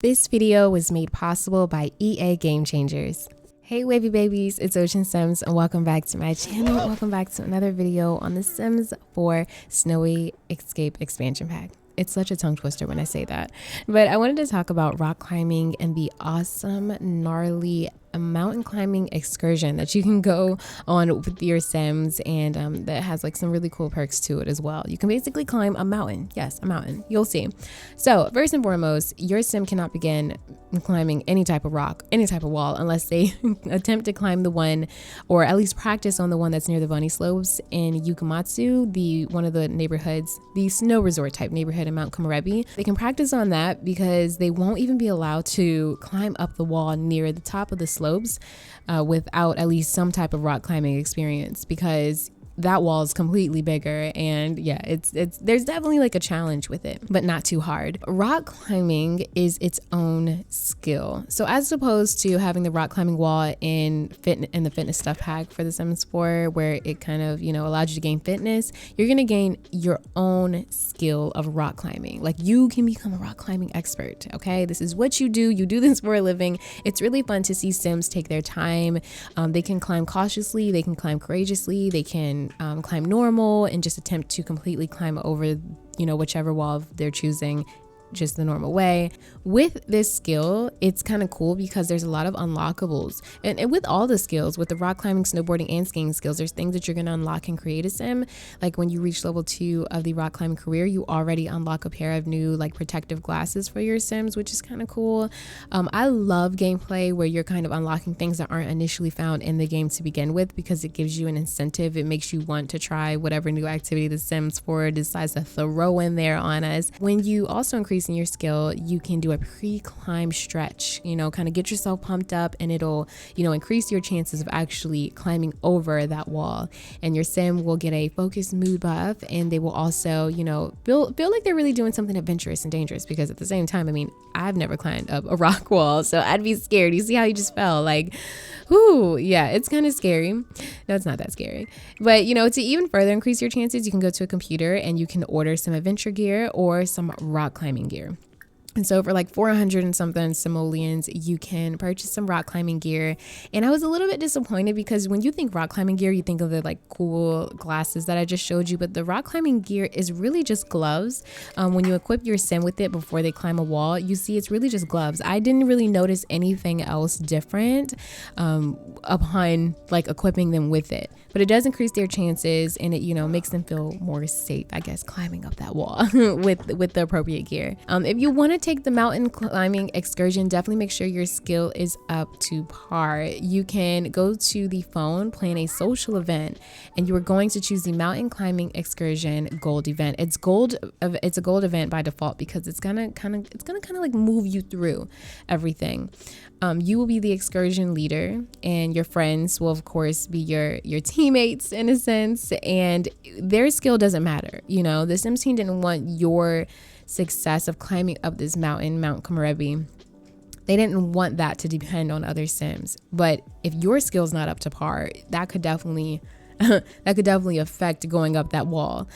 This video was made possible by EA Game Changers. Hey wavy babies, it's Ocean Sims and welcome back to my channel. Welcome back to another video on the Sims 4 Snowy Escape expansion pack. It's such a tongue twister when I say that. But I wanted to talk about rock climbing and the awesome, gnarly mountain climbing excursion that you can go on with your Sims, and that has like some really cool perks to it as well. You can basically climb a mountain. Yes, a mountain. You'll see. So first and foremost, your Sim cannot begin climbing any type of rock, any type of wall, unless they attempt to climb the one, or at least practice on the one that's near the bunny slopes in Yukamatsu, one of the neighborhoods, the snow resort type neighborhood in Mount Komorebi. They can practice on that because they won't even be allowed to climb up the wall near the top of the slopes without at least some type of rock climbing experience, because that wall is completely bigger, and yeah, there's definitely like a challenge with it, but not too hard. Rock climbing is its own skill. So as opposed to having the rock climbing wall in the fitness stuff pack for the Sims 4, where it kind of, allows you to gain fitness, you're gonna gain your own skill of rock climbing. Like, you can become a rock climbing expert. Okay, this is what you do. You do this for a living. It's really fun to see Sims take their time. They can climb cautiously. They can climb courageously. They can climb normal and just attempt to completely climb over, whichever wall they're choosing, just the normal way. With this skill, it's kind of cool because there's a lot of unlockables, and with all the skills, with the rock climbing, snowboarding, and skiing skills, there's things that you're going to unlock and create a Sim. Like when you reach level 2 of the rock climbing career, you already unlock a pair of new like protective glasses for your Sims, which is kind of cool. I love gameplay where you're kind of unlocking things that aren't initially found in the game to begin with, because it gives you an incentive. It makes you want to try whatever new activity the Sims 4 decides to throw in there on us. When you also increase in your skill, you can do a pre-climb stretch, kind of get yourself pumped up, and it'll, increase your chances of actually climbing over that wall. And your Sim will get a focused mood buff, and they will also, feel like they're really doing something adventurous and dangerous, because at the same time, I've never climbed up a rock wall, so I'd be scared. You see how you just fell? Like, whoo, yeah, it's kind of scary. No, it's not that scary. But, to even further increase your chances, you can go to a computer and you can order some adventure gear or some rock climbing gear. And so for like 400 and something simoleons, you can purchase some rock climbing gear. And I was a little bit disappointed, because when you think rock climbing gear, you think of the like cool glasses that I just showed you. But the rock climbing gear is really just gloves. When you equip your Sim with it before they climb a wall, you see it's really just gloves. I didn't really notice anything else different upon like equipping them with it. But it does increase their chances, and it, makes them feel more safe, I guess, climbing up that wall with the appropriate gear. If you want to take the mountain climbing excursion, definitely make sure your skill is up to par. You can go to the phone, plan a social event, and you are going to choose the mountain climbing excursion gold event. It's a gold event by default, because it's gonna kind of like move you through everything. You will be the excursion leader, and your friends will of course be your teammates in a sense, and their skill doesn't matter. The Sims team didn't want your success of climbing up this mountain, Mount Komorebi. They didn't want that to depend on other Sims. But if your skill's not up to par, that could definitely affect going up that wall,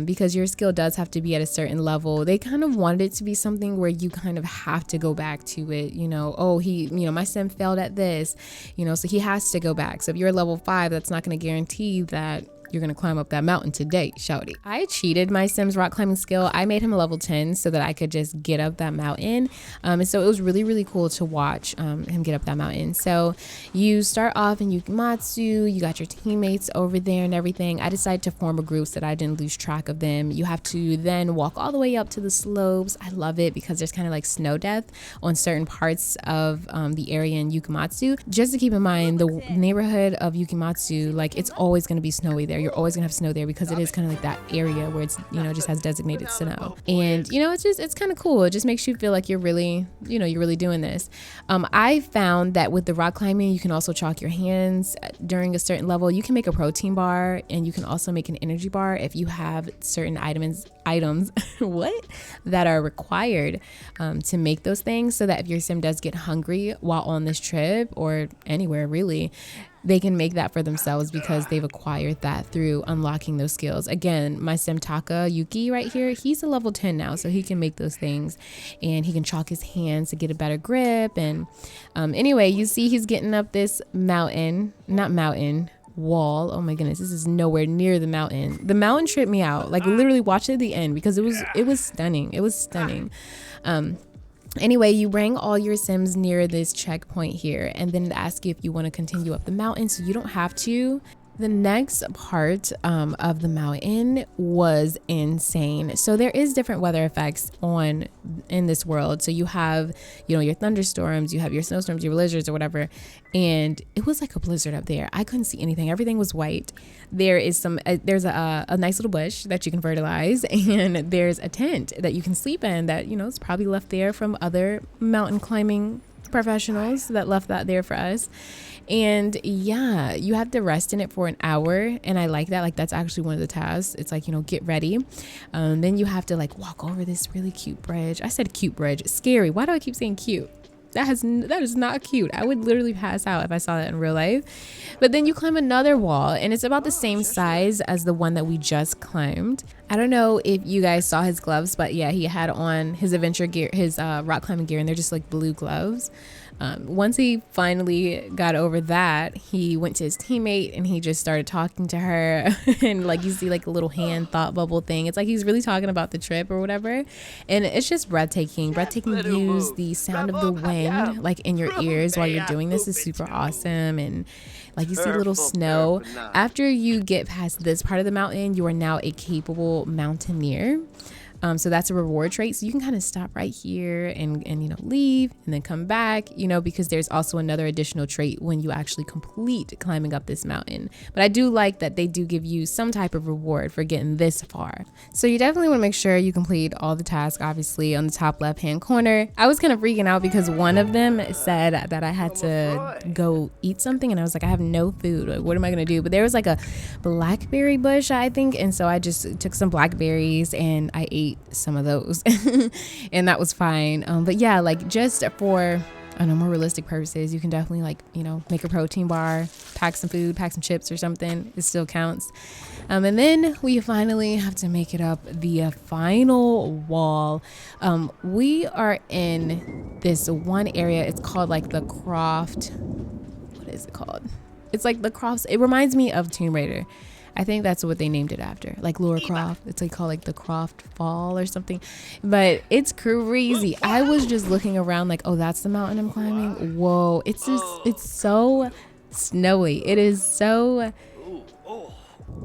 because your skill does have to be at a certain level. They kind of wanted it to be something where you kind of have to go back to it. My Sim failed at this, so he has to go back. So if you're level 5, that's not going to guarantee that you're gonna climb up that mountain today, shouty. I cheated my Sim's rock climbing skill. I made him a level 10 so that I could just get up that mountain. And so it was really, really cool to watch him get up that mountain. So you start off in Yukamatsu, you got your teammates over there and everything. I decided to form a group so that I didn't lose track of them. You have to then walk all the way up to the slopes. I love it because there's kind of like snow death on certain parts of the area in Yukamatsu. Just to keep in mind, the neighborhood of Yukamatsu, like, it's always gonna be snowy there. You're always gonna have snow there, because it is kind of like that area where it's, just has designated snow. And it's kind of cool. It just makes you feel like you're really doing this. I found that with the rock climbing, you can also chalk your hands during a certain level. You can make a protein bar, and you can also make an energy bar if you have certain items that are required to make those things, so that if your Sim does get hungry while on this trip, or anywhere really, they can make that for themselves because they've acquired that through unlocking those skills. Again, my sim Taka Yuki right here, he's a level 10 now, so he can make those things, and he can chalk his hands to get a better grip. And anyway, you see he's getting up this wall. Oh my goodness, this is nowhere near the mountain. The mountain tripped me out. Like, literally watch it at the end because it was stunning. It was stunning. Anyway, you bring all your sims near this checkpoint here, and then it asks you if you want to continue up the mountain, so you don't have to. The next part of the mountain was insane. So there is different weather effects in this world. So you have, your thunderstorms, you have your snowstorms, your blizzards or whatever. And it was like a blizzard up there. I couldn't see anything. Everything was white. There's a nice little bush that you can fertilize, and there's a tent that you can sleep in that, it's probably left there from other mountain climbing professionals that left that there for us. And yeah, you have to rest in it for an hour, and I like that. Like, that's actually one of the tasks. It's like, get ready. Then you have to like walk over this really cute bridge. I said cute bridge. Scary. Why do I keep saying cute? That is not cute. I would literally pass out if I saw that in real life. But then you climb another wall, and it's about the same size as the one that we just climbed. I don't know if you guys saw his gloves, but yeah, he had on his adventure gear, his rock climbing gear, and they're just like blue gloves. Once he finally got over that, he went to his teammate and he just started talking to her. And like, you see like a little hand thought bubble thing. It's like he's really talking about the trip or whatever. And it's just breathtaking views. The sound of the wind like in your ears while you're doing this is super awesome. And like, you see little snow. After you get past this part of the mountain, you are now a capable mountaineer. So that's a reward trait. So you can kind of stop right here and leave and then come back, because there's also another additional trait when you actually complete climbing up this mountain. But I do like that they do give you some type of reward for getting this far. So you definitely want to make sure you complete all the tasks, obviously, on the top left hand corner. I was kind of freaking out because one of them said that I had to go eat something, and I was like, I have no food. Like, what am I going to do? But there was like a blackberry bush, I think. And so I just took some blackberries and I ate some of those and that was fine. But yeah, like, just for more realistic purposes, you can definitely like, make a protein bar, pack some food, pack some chips or something. It still counts. And then we finally have to make it up the final wall. We are in this one area. It's called like the Croft. What is it called? It's like the Crofts. It reminds me of Tomb Raider. I think that's what they named it after, like Laura Croft. It's like called like the Croft Fall or something, but it's crazy. I was just looking around like, oh, that's the mountain I'm climbing. Whoa, it's so snowy. It is so,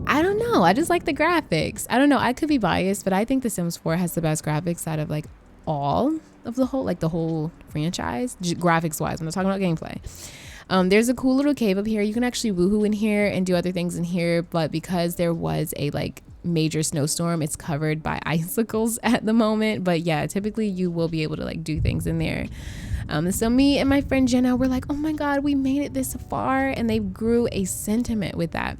I don't know. I just like the graphics. I don't know. I could be biased, but I think The Sims 4 has the best graphics out of like all of the whole franchise, graphics wise. I'm not talking about gameplay. There's a cool little cave up here. You can actually woohoo in here and do other things in here, but because there was a like major snowstorm, it's covered by icicles at the moment. But yeah, typically you will be able to like do things in there. So me and my friend Jenna were like, oh my god, we made it this far, and they grew a sentiment with that.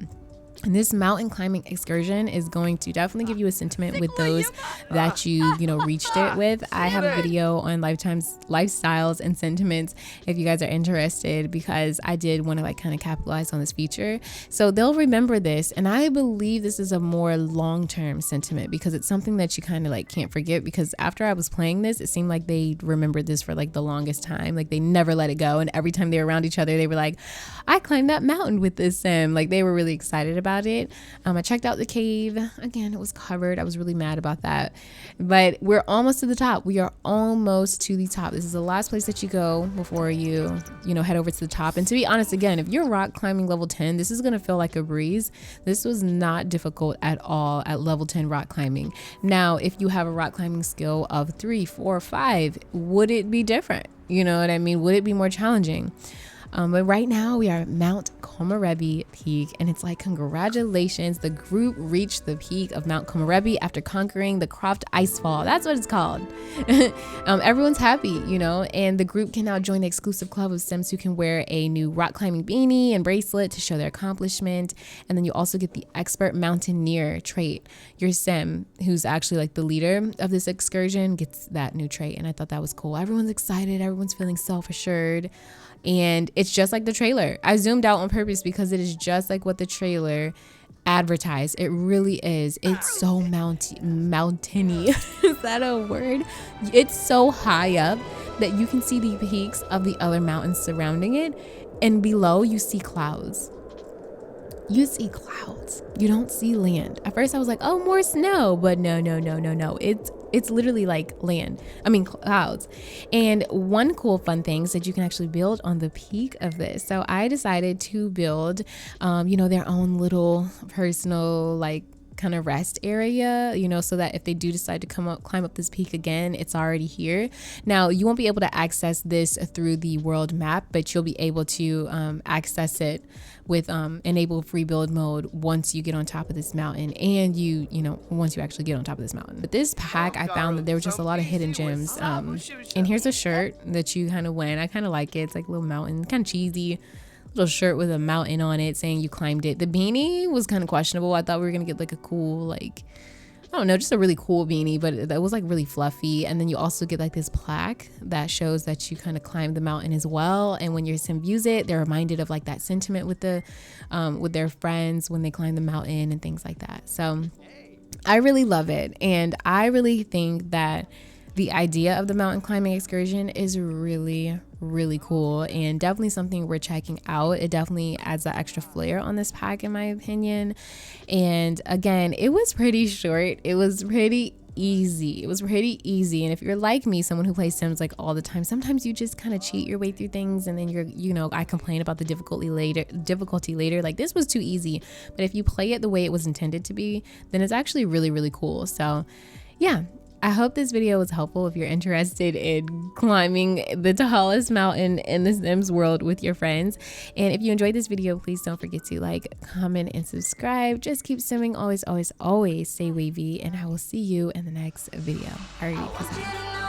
And this mountain climbing excursion is going to definitely give you a sentiment with those that you reached it with. I have a video on lifestyles and sentiments if you guys are interested, because I did want to like kind of capitalize on this feature. So they'll remember this, and I believe this is a more long-term sentiment because it's something that you kind of like can't forget, because after I was playing this, it seemed like they remembered this for like the longest time. Like, they never let it go, and every time they were around each other, they were like, I climbed that mountain with this sim. Like, they were really excited about it. I checked out the cave. Again, it was covered. I was really mad about that, but we're almost to the top. We are almost to the top. This is the last place that you go before you head over to the top. And to be honest, again, if you're rock climbing level 10, this is going to feel like a breeze. This was not difficult at all at level 10 rock climbing. Now, if you have a rock climbing skill of 3, 4, 5, would it be different? You know what I mean? Would it be more challenging? But right now we are at Mount Komorebi Peak, and it's like, congratulations, the group reached the peak of Mount Komorebi after conquering the Croft Icefall. That's what it's called. Everyone's happy, and the group can now join the exclusive club of Sims who can wear a new rock climbing beanie and bracelet to show their accomplishment. And then you also get the expert mountaineer trait. Your Sim, who's actually like the leader of this excursion, gets that new trait, and I thought that was cool. Everyone's excited. Everyone's feeling self-assured. and it's just like the trailer. I zoomed out on purpose because it is just like what the trailer advertised. It really is. It's so mountainy. Is that a word? It's so high up that you can see the peaks of the other mountains surrounding it, and below you see clouds. You see clouds. You don't see land. At first I was like, oh, more snow, but no. It's literally like clouds. And one cool fun thing is that you can actually build on the peak of this. So I decided to build, their own little personal, like, kind of rest area, so that if they do decide to climb up this peak again, it's already here. Now, you won't be able to access this through the world map, but you'll be able to access it with enable free build mode once you get on top of this mountain, and once you actually get on top of this mountain. But this pack, I found that there were just a lot of hidden gems, and here's a shirt that you kind of win. I kind of like it. It's like a little mountain, kind of cheesy little shirt with a mountain on it saying you climbed it. The beanie was kind of questionable. I thought we were gonna get like a cool, like, I don't know, just a really cool beanie, but it was like really fluffy. And then you also get like this plaque that shows that you kind of climbed the mountain as well. And when your sim views it, they're reminded of like that sentiment with their friends when they climb the mountain and things like that. So I really love it, and I really think that the idea of the mountain climbing excursion is really, really cool, and definitely something we're checking out. It definitely adds that extra flair on this pack, in my opinion. And again, it was pretty short. It was pretty easy. And if you're like me, someone who plays Sims like all the time, sometimes you just kind of cheat your way through things, and then I complain about the difficulty later. Like, this was too easy. But if you play it the way it was intended to be, then it's actually really, really cool. So yeah, I hope this video was helpful if you're interested in climbing the tallest mountain in the Sims world with your friends. And if you enjoyed this video, please don't forget to like, comment, and subscribe. Just keep simming. Always, always, always stay wavy, and I will see you in the next video. All right, peace out.